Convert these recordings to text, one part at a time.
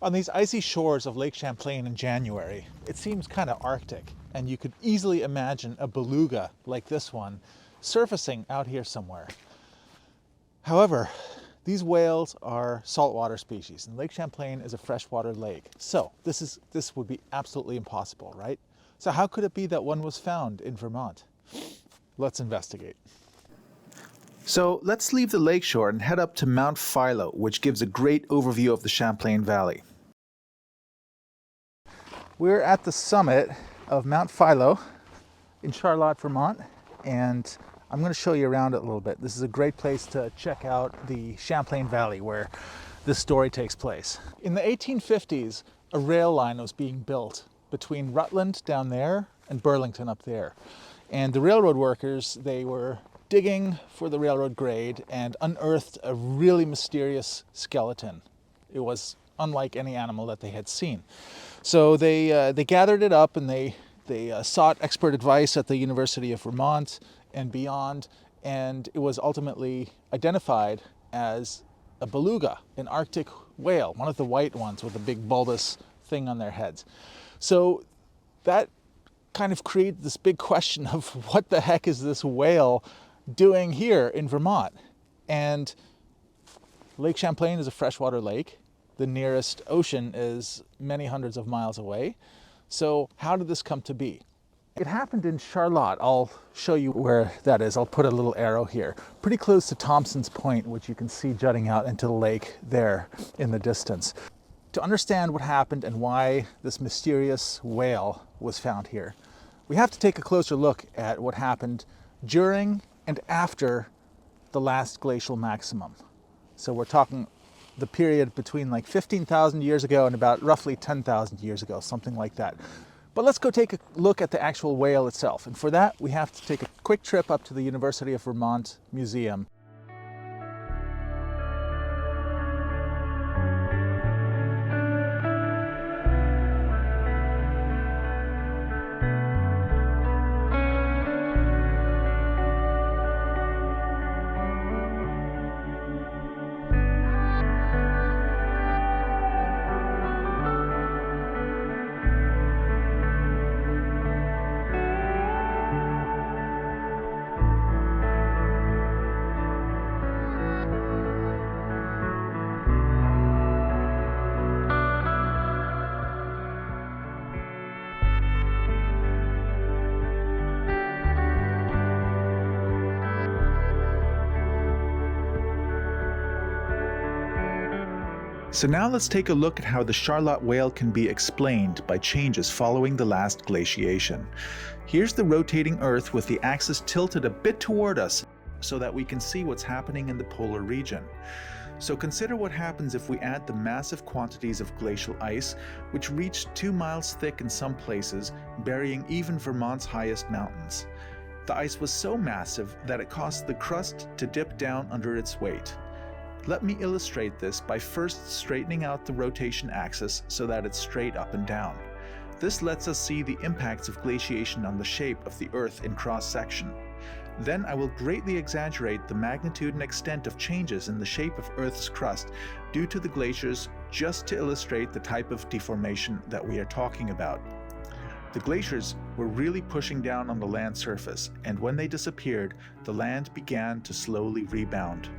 On these icy shores of Lake Champlain in January, it seems kind of Arctic, and you could easily imagine a beluga like this one surfacing out here somewhere. However, these whales are saltwater species, and Lake Champlain is a freshwater lake. So this would be absolutely impossible, right? So how could it be that one was found in Vermont? Let's investigate. So let's leave the lakeshore and head up to Mount Philo, which gives a great overview of the Champlain Valley. We're at the summit of Mount Philo in Charlotte, Vermont, and I'm going to show you around it a little bit. This is a great place to check out the Champlain Valley where this story takes place. In the 1850s, a rail line was being built between Rutland down there and Burlington up there. And the railroad workers, they were digging for the railroad grade and unearthed a really mysterious skeleton. It was unlike any animal that they had seen. So they gathered it up and they sought expert advice at the University of Vermont and beyond, and it was ultimately identified as a beluga, an Arctic whale, one of the white ones with a big bulbous thing on their heads. So that kind of created this big question of what the heck is this whale doing here in Vermont? And Lake Champlain is a freshwater lake. The nearest ocean is many hundreds of miles away. So how did this come to be? It happened in Charlotte. I'll show you where that is. I'll put a little arrow here. Pretty close to Thompson's Point, which you can see jutting out into the lake there in the distance. To understand what happened and why this mysterious whale was found here, we have to take a closer look at what happened during and after the last glacial maximum. So we're talking the period between like 15,000 years ago and about roughly 10,000 years ago, something like that. But let's go take a look at the actual whale itself. And for that, we have to take a quick trip up to the University of Vermont Museum. So now let's take a look at how the Charlotte whale can be explained by changes following the last glaciation. Here's the rotating Earth with the axis tilted a bit toward us so that we can see what's happening in the polar region. So consider what happens if we add the massive quantities of glacial ice, which reached 2 miles thick in some places, burying even Vermont's highest mountains. The ice was so massive that it caused the crust to dip down under its weight. Let me illustrate this by first straightening out the rotation axis so that it's straight up and down. This lets us see the impacts of glaciation on the shape of the Earth in cross-section. Then I will greatly exaggerate the magnitude and extent of changes in the shape of Earth's crust due to the glaciers, just to illustrate the type of deformation that we are talking about. The glaciers were really pushing down on the land surface, and when they disappeared, the land began to slowly rebound.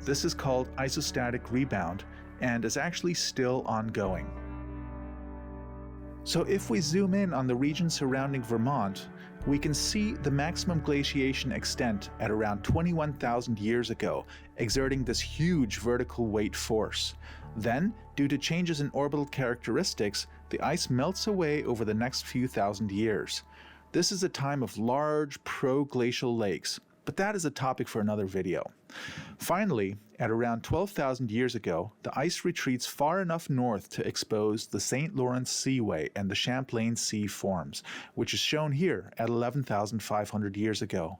This is called isostatic rebound and is actually still ongoing. So if we zoom in on the region surrounding Vermont, we can see the maximum glaciation extent at around 21,000 years ago, exerting this huge vertical weight force. Then, due to changes in orbital characteristics, the ice melts away over the next few thousand years. This is a time of large pro-glacial lakes, but that is a topic for another video. Finally, at around 12,000 years ago, the ice retreats far enough north to expose the St. Lawrence Seaway and the Champlain Sea forms, which is shown here at 11,500 years ago.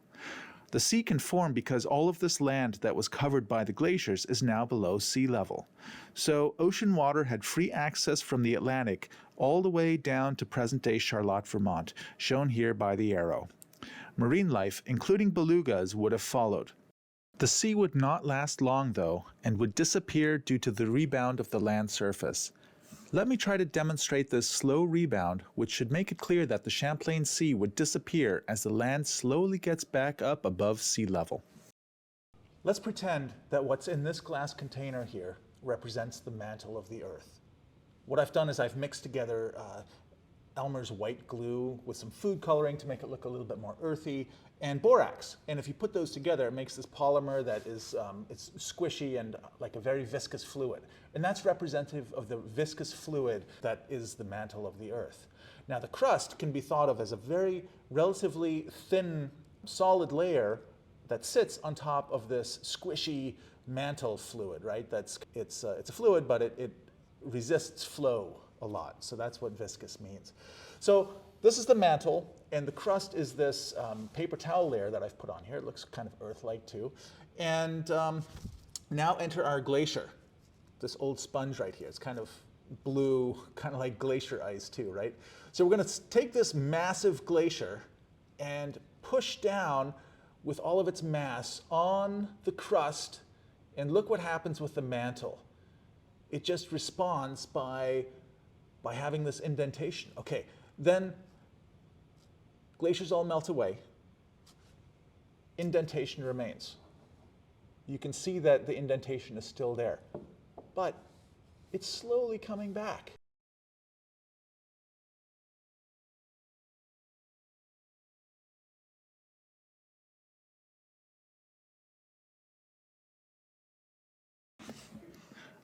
The sea can form because all of this land that was covered by the glaciers is now below sea level. So ocean water had free access from the Atlantic all the way down to present-day Charlotte, Vermont, shown here by the arrow. Marine life, including belugas, would have followed. The sea would not last long though, and would disappear due to the rebound of the land surface. Let me try to demonstrate this slow rebound, which should make it clear that the Champlain Sea would disappear as the land slowly gets back up above sea level. Let's pretend that what's in this glass container here represents the mantle of the Earth. What I've done is I've mixed together Elmer's white glue with some food coloring to make it look a little bit more earthy, and borax. And if you put those together, it makes this polymer that is it's squishy and like a very viscous fluid. And that's representative of the viscous fluid that is the mantle of the Earth. Now the crust can be thought of as a very relatively thin, solid layer that sits on top of this squishy mantle fluid, right? It's a fluid, but it resists flow a lot. So that's what viscous means. So this is the mantle, and the crust is this paper towel layer that I've put on here. It looks kind of Earth-like too. And now enter our glacier, this old sponge right here. It's kind of blue, kind of like glacier ice too, right? So we're going to take this massive glacier and push down with all of its mass on the crust, and look what happens with the mantle. It just responds by having this indentation. Okay, then glaciers all melt away. Indentation remains. You can see that the indentation is still there, but it's slowly coming back.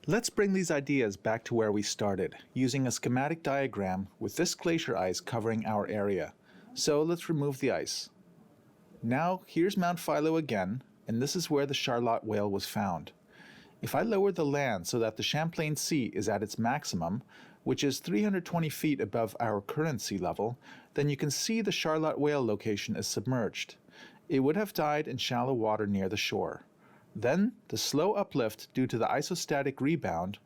Let's bring these ideas back to where we started, using a schematic diagram with this glacier ice covering our area. So let's remove the ice. Now here's Mount Philo again, and this is where the Charlotte whale was found. If I lower the land so that the Champlain Sea is at its maximum, which is 320 feet above our current sea level, then you can see the Charlotte whale location is submerged. It would have died in shallow water near the shore. Then, the slow uplift due to the isostatic rebound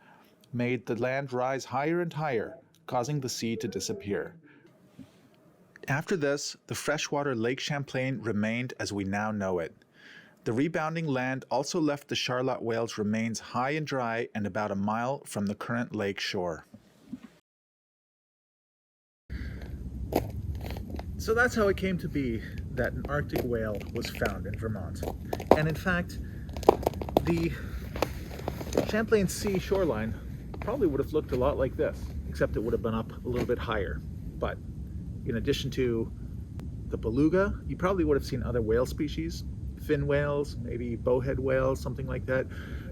made the land rise higher and higher, causing the sea to disappear. After this, the freshwater Lake Champlain remained as we now know it. The rebounding land also left the Charlotte whale's remains high and dry and about a mile from the current lake shore. So that's how it came to be that an Arctic whale was found in Vermont. And in fact, the Champlain Sea shoreline probably would have looked a lot like this, except it would have been up a little bit higher. But in addition to the beluga, you probably would have seen other whale species, fin whales, maybe bowhead whales, something like that.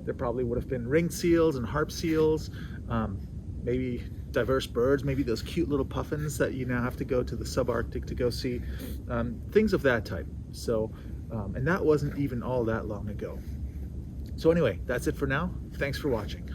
There probably would have been ringed seals and harp seals, maybe diverse birds, maybe those cute little puffins that you now have to go to the subarctic to go see, things of that type. So, and that wasn't even all that long ago. So anyway, that's it for now. Thanks for watching.